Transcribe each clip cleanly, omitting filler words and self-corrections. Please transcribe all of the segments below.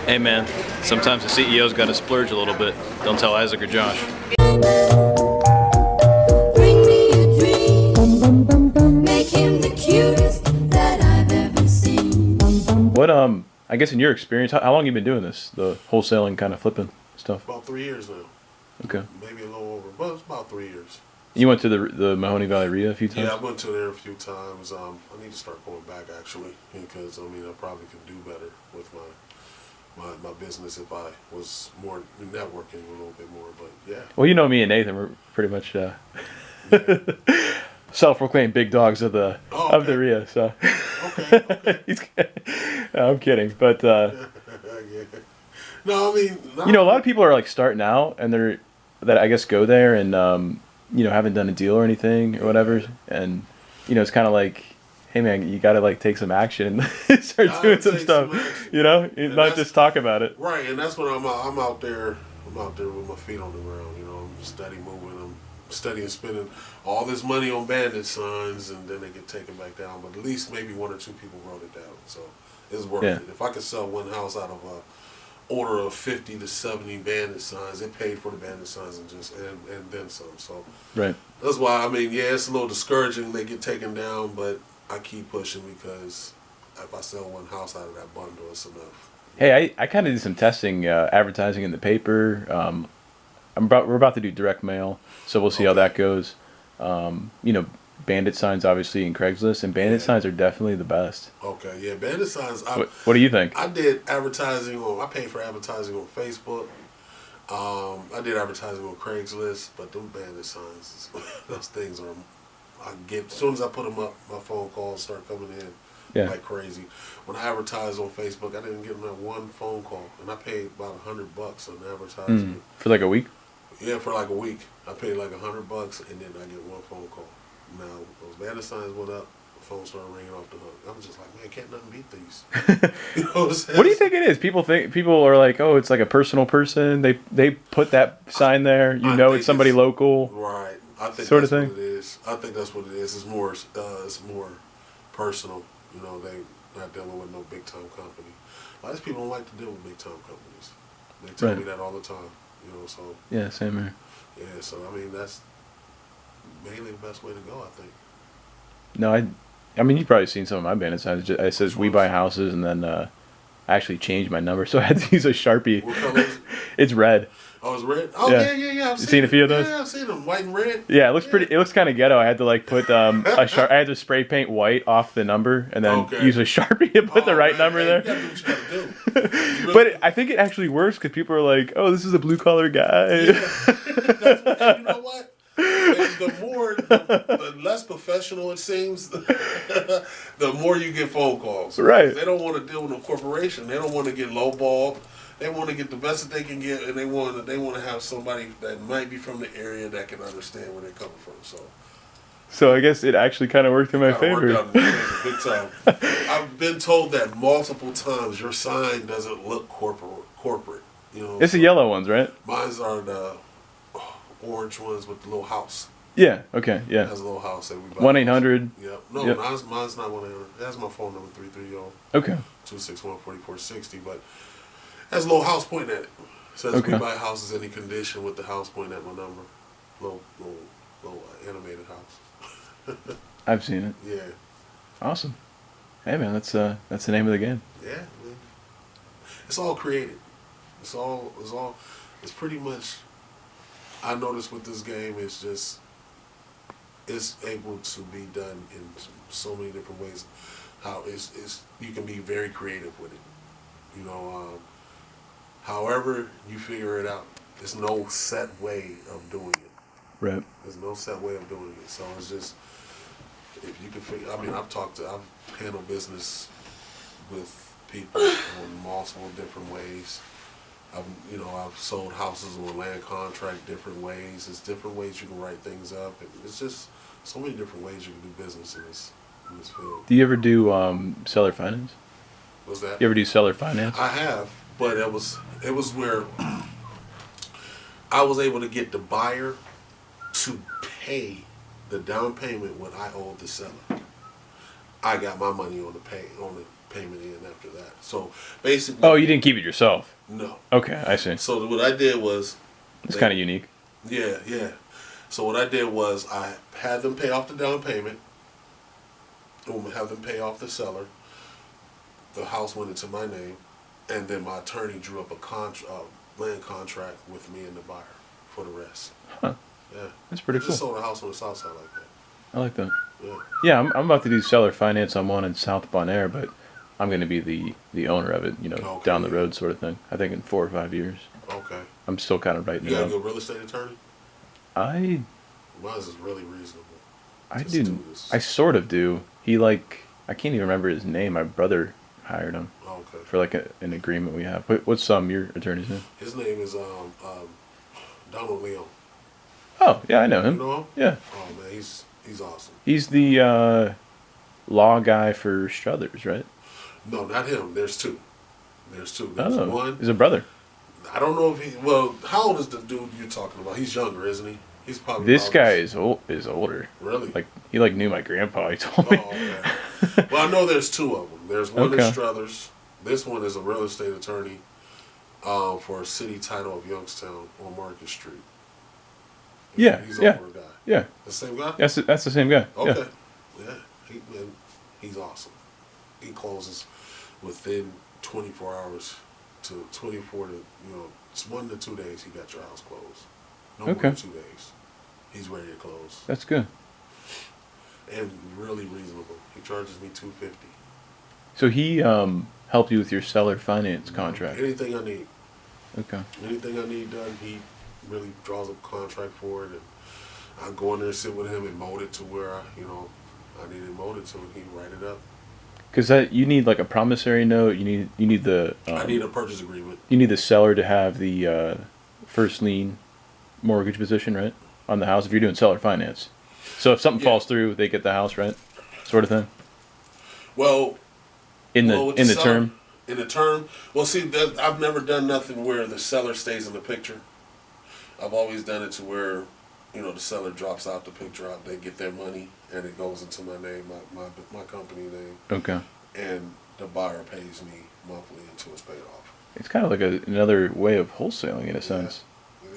Hey man, sometimes the CEO's got to splurge a little bit. Don't tell Isaac or Josh. Bring me a dream. Make him the cutest that I've ever seen. What I guess in your experience, how long you been doing this? The wholesaling kind of flipping stuff. About 3 years now. Okay. Maybe a little over, but it's about 3 years. You went to the Mahoney Valley RIA a few times? Yeah, I went to there a few times. I need to start going back actually, because I mean I probably could do better with my business if I was more networking a little bit more. But yeah. Well, you know me and Nathan, we're pretty much self-proclaimed big dogs of the RIA. So Okay. I'm kidding, but Yeah. No, I mean, no. you know, a lot of people are like starting out, and that I guess go there and haven't done a deal or anything or whatever, and it's kind of like, hey man, you gotta like take some action and start doing some stuff. Not just talk about it. Right, and that's what I'm out there. I'm out there with my feet on the ground. I'm steady moving. I'm steady spending all this money on bandit signs, and then they get taken back down. But at least maybe one or two people wrote it down, so it's worth it. If I could sell one house out of a order of 50 to 70 bandit signs, it paid for the bandit signs and then some. So right. That's why, I mean, yeah, it's a little discouraging they get taken down, but I keep pushing because if I sell one house out of that bundle, it's enough. Hey, I kind of did some testing, advertising in the paper. We're about to do direct mail, so we'll see how that goes. Bandit signs obviously in Craigslist, and bandit signs are definitely the best. Okay, yeah, bandit signs. What do you think? I did advertising I paid for advertising on Facebook. I did advertising on Craigslist, but them bandit signs, those things are. As soon as I put them up, my phone calls start coming in like crazy. When I advertised on Facebook, I didn't get that one phone call, and I paid about $100 on advertising for like a week. Yeah, for like a week, I paid like $100, and then I get one phone call. Now those bandit signs went up, the phone started ringing off the hook. I'm just like, man, can't nothing beat these. You know what I'm saying? What do you think it is? People are like, oh, it's like a personal person. They put that sign there. It's somebody local. Right. I think sort that's of thing. what it is. I think that's what it is. It's more personal. They not dealing with no big time company. A lot of people don't like to deal with big time companies. They tell me that all the time. So yeah, same here. Yeah, so I mean that's mainly the best way to go, I think. No, I mean you've probably seen some of my bandit signs. It says we buy houses, and then I actually changed my number, so I had to use a Sharpie. What color is it? It's red. Oh, it's red. Oh yeah. I've seen a few of those. Yeah, I've seen them, white and red. Yeah, it looks pretty. It looks kind of ghetto. I had to like put I had to spray paint white off the number, and then use a Sharpie to put the right number there. You gotta do what you gotta do. But I think it actually works because people are like, "Oh, this is a blue collar guy." Yeah. You know what? The less professional it seems, the more you get phone calls. Right. They don't want to deal with a corporation. They don't want to get lowballed. They want to get the best that they can get, and they want to have somebody that might be from the area that can understand where they're coming from. So I guess it actually kind of worked in my favor. Worked out big time. I've been told that multiple times. Your sign doesn't look corporate. It's the yellow ones, right? Mine's are the orange ones with the little house. Yeah. Okay. Yeah. It has a little house that we buy. 1-800. Yep. No, yep. Mine's not 1-800. It has my phone number 330. Okay. 261-4460, but it has a little house pointing at it. It says we buy houses any condition with the house pointing at my number. Little animated house. I've seen it. Yeah. Awesome. Hey man, that's the name of the game. Yeah. Man. It's all created. It's pretty much. I noticed with this game, it's able to be done in so many different ways. How you can be very creative with it. However you figure it out. There's no set way of doing it. Right. There's no set way of doing it. So it's just if you can figure. I mean, I've handled business with people in multiple different ways. I've sold houses on land contract different ways. There's different ways you can write things up. It's just so many different ways you can do business in this field. Do you ever do seller finance? What's that? You ever do seller finance? I have, but it was where I was able to get the buyer to pay the down payment what I owed the seller. I got my money on the payment in after that. So basically, Oh, you didn't keep it yourself. no. Okay, I see. So what I did was, It's kind of unique. yeah, yeah. So what I did was I had them pay off the down payment. Have them pay off the seller. The house went into my name, and then my attorney drew up a land contract with me and the buyer for the rest. Huh. Yeah, That's pretty I cool. just sold a house on the south side like that. I like that. Yeah. Yeah, I'm about to do seller finance on one in South Bon Air, but I'm going to be the owner of it, Okay. down the road sort of thing. I think in 4 or 5 years. Okay. I'm still kind of writing You it got a up. good real estate attorney? I Mine's is really reasonable. Just do. do this. I sort of do. I can't even remember his name. My brother hired him Okay. for like an agreement we have. What's your attorney's name? His name is Donald Leon. Oh, yeah, I know You him. know him? Yeah. Oh man, he's awesome. He's the law guy for Struthers, right? No, not him. There's two. There's Oh, one. he's a brother. I don't know if he. Well, how old is the dude you're talking about? He's younger, isn't he? He's probably. This about guy his- is older. Really? Like he knew my grandpa. He told Oh, me. okay. Well, I know there's two of them. There's one Okay. in Struthers. This one is a real estate attorney for a city title of Youngstown on Market Street. Yeah, He's yeah. older guy. Yeah, The same guy? that's the same guy. Okay. Yeah. Yeah. He's awesome. He closes within 24 hours to 24 to, it's 1 to 2 days he got your house closed. No more Okay. than 2 days. He's ready to close. That's good. And really reasonable. He charges me $250. So he helped you with your seller finance contract. Anything I need. Okay. Anything I need done, he really draws up a contract for it, and I go in there and sit with him and mold it to where I need it molded to, and he write it up. Because you need like a promissory note. You need the. I need a purchase agreement. You need the seller to have the first lien mortgage position, right, on the house if you're doing seller finance. So if something Yeah. falls through, they get the house, right, sort of thing. Well, In the with in the seller- term. In the term, well, see, I've never done nothing where the seller stays in the picture. I've always done it to where, the seller drops out the picture, out, they get their money, and it goes into my name, my company name, Okay. and the buyer pays me monthly until it's paid off. It's kind of like another way of wholesaling in a sense.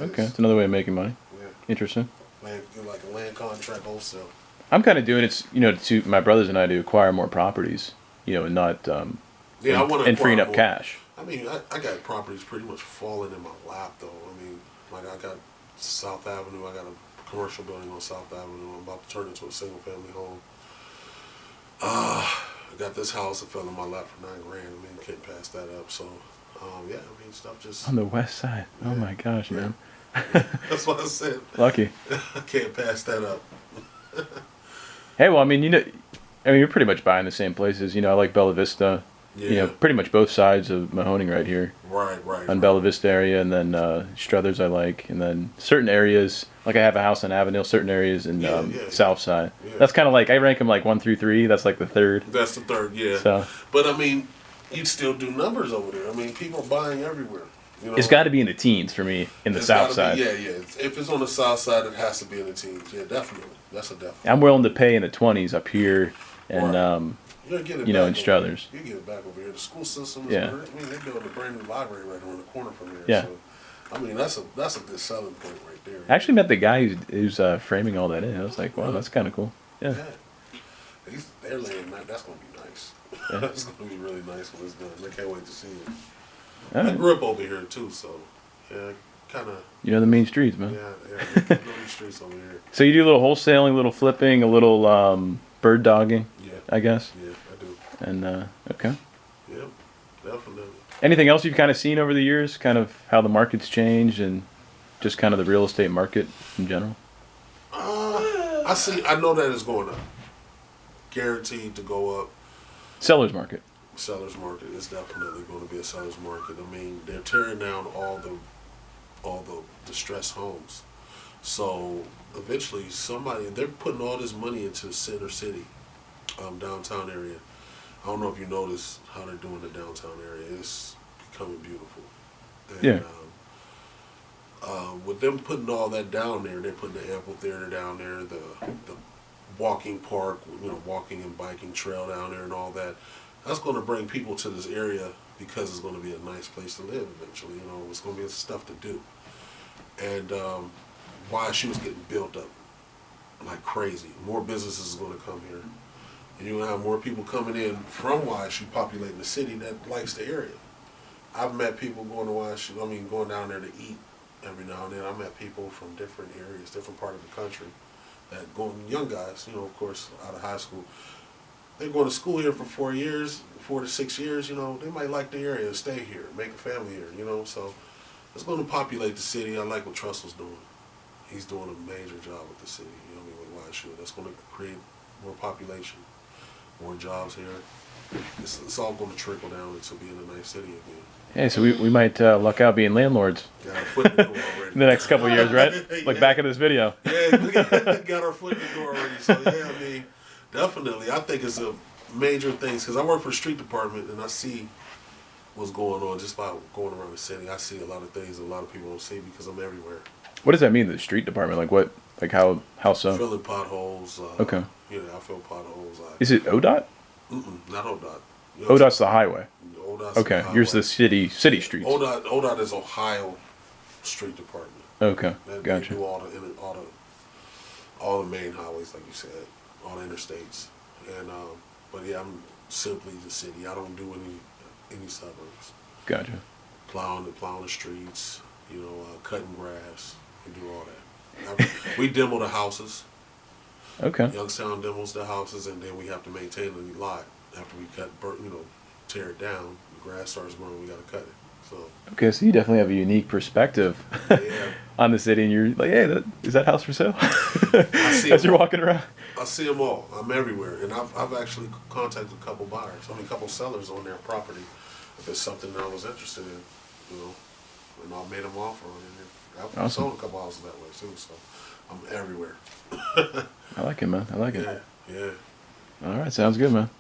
It Okay, is. it's another way of making money. Yeah. Interesting. Like a land contract wholesale. I'm kind of doing it, to my brothers and I to acquire more properties, and not Yeah, I want to and freeing up cash. I mean, I got properties pretty much falling in my lap, though. I mean, like I got South Avenue. I got a commercial building on South Avenue. I'm about to turn it into a single family home. I got this house that fell in my lap for $9,000. I mean, can't pass that up. So, yeah, I mean, stuff just. On the west side. Oh Yeah. my gosh, man. That's what I said. Lucky. I can't pass that up. Hey, well, I mean, you're pretty much buying the same places. I like Bella Vista. Yeah. Pretty much both sides of Mahoning right here. Right. On Bella Vista area, and then Struthers I like, and then certain areas, like I have a house on Avondale, certain areas in Yeah. South Side. Yeah. That's kind of like, I rank them like 1 through 3. That's like the third. That's the third, yeah. So But I mean, you'd still do numbers over there. I mean, people are buying everywhere. it's got to be in the teens for me in the It's South gotta Side. be- yeah. If it's on the South Side, it has to be in the teens. Yeah, definitely. That's a definite. I'm willing to pay in the 20s up here, and Right. You're gonna get it in back over Struthers. here. You get it back over here. The school system is Yeah. great. I mean, they're building a brand new library right around the corner from here. Yeah. So, I mean, that's a good selling point right there. I actually met the guy who's framing all that in. I was like, wow, that's kind of cool. Yeah. Yeah. They're laying that. That's gonna be nice. Yeah. That's gonna be really nice when it's done. I can't wait to see it. All I right. grew up over here too, so yeah, kind of. You know the main streets, man. Yeah. I know these streets over here. So you do a little wholesaling, a little flipping, a little bird dogging, Yeah. I guess. Yeah, I do. And okay. Yep, definitely. Anything else you've kind of seen over the years? Kind of how the market's changed and just kind of the real estate market in general? I know that it's going up. Guaranteed to go up. Seller's market. Seller's market is definitely going to be a seller's market. I mean, they're tearing down all the distressed homes. So eventually they're putting all this money into Center City, downtown area. I don't know if you notice how they're doing the downtown area. It's becoming beautiful. And, Yeah. with them putting all that down there, they're putting the amphitheater down there, the walking park, walking and biking trail down there and all that. that's going to bring people to this area because it's going to be a nice place to live eventually. You know, it's going to be stuff to do. And YSU is getting built up like crazy. More businesses is going to come here. And you're going to have more people coming in from YSU populating the city that likes the area. I've met people going to YSU, going down there to eat every now and then. I've met people from different areas, different part of the country, that young guys, of course, out of high school. They're going to school here for 4 years, 4 to 6 years, they might like the area and stay here, make a family here, so it's going to populate the city. I like what Trustle's doing. He's doing a major job with the city, with YSU. That's going to create more population, more jobs here. It's all going to trickle down into being a nice city again. Hey, so we might luck out being landlords Got our foot in the door already. in the next couple of years, right? Like back in this video. Yeah, we got our foot in the door already. So yeah, definitely. I think it's a major thing because I work for the street department and I see what's going on just by going around the city. I see a lot of things a lot of people don't see because I'm everywhere. What does that mean, the street department? Like what? Like how so? Filling potholes. Okay. Yeah, I fill potholes. Is it ODOT? Not ODOT. ODOT's the highway. ODOT's okay, the highway. yours the city streets. ODOT is Ohio Street Department. Okay, They gotcha. do all the main highways, like you said, all the interstates, and but yeah, I'm simply the city. I don't do any suburbs. Gotcha. Plowing the streets, cutting grass. We do all that. We demo the houses. Okay. Youngstown demos the houses, and then we have to maintain the lot after we tear it down. The grass starts growing. We got to cut it. So. Okay, so you definitely have a unique perspective Yeah. on the city, and you're like, hey, is that house for sale? I see As you're all. walking around. I see them all. I'm everywhere, and I've actually contacted a couple buyers, a couple sellers on their property. If it's something that I was interested in, and I made them offer on it. I've Awesome. sold a couple houses that way too, so I'm everywhere. I like it, man. I like it. Yeah, yeah. All right, sounds good, man.